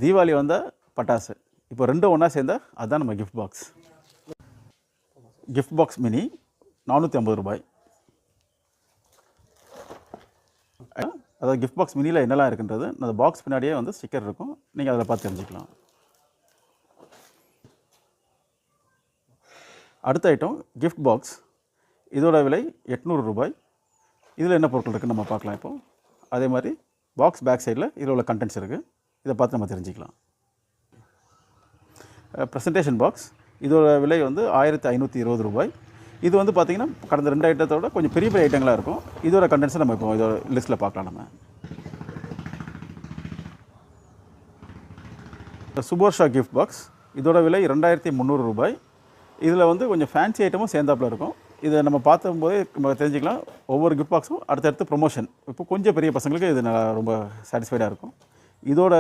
தீபாவளி வந்தால் பட்டாசு. இப்போ ரெண்டும் ஒன்றா சேர்ந்தா அதுதான் நம்ம gift box. Gift box mini ₹450. அதாவது கிஃப்ட் பாக்ஸ் மினியில் என்னெல்லாம் இருக்குன்றது அந்த பாக்ஸ் பின்னாடியே வந்து ஸ்டிக்கர் இருக்கும், நீங்கள் அதில் பார்த்து தெரிஞ்சுக்கலாம். அடுத்த ஐட்டம் கிஃப்ட் பாக்ஸ். இதோட விலை ₹800. இதில் என்ன பொருட்கள் இருக்குன்னு நம்ம பார்க்கலாம். இப்போது அதே மாதிரி பாக்ஸ் பேக் சைடில் இதில் உள்ள கண்டென்ட்ஸ் இருக்குது, இதை பார்த்து நம்ம தெரிஞ்சுக்கலாம். Presentation box. இதோட விலை வந்து ₹1520. இது வந்து பார்த்திங்கன்னா கடந்த 2 ஐட்டத்தோட கொஞ்சம் பெரிய பெரிய ஐட்டங்களாக இருக்கும். இதோட கண்டென்ட்ஸை நம்ம இப்போ இதோட லிஸ்ட்டில் பார்க்கலாம். நம்ம சுபோர்ஷா கிஃப்ட் பாக்ஸ். இதோட விலை ₹2300. இதில் வந்து கொஞ்சம் ஃபேன்சி ஐட்டமும் சேர்ந்தாப்பில் இருக்கும். இதை நம்ம பார்த்தும்போதே நம்ம தெரிஞ்சுக்கலாம். ஒவ்வொரு கிஃப்ட் பாக்ஸும் அடுத்தடுத்து ப்ரொமோஷன். இப்போ கொஞ்சம் பெரிய பசங்களுக்கு இது ரொம்ப சாட்டிஸ்ஃபைடாக இருக்கும். இதோட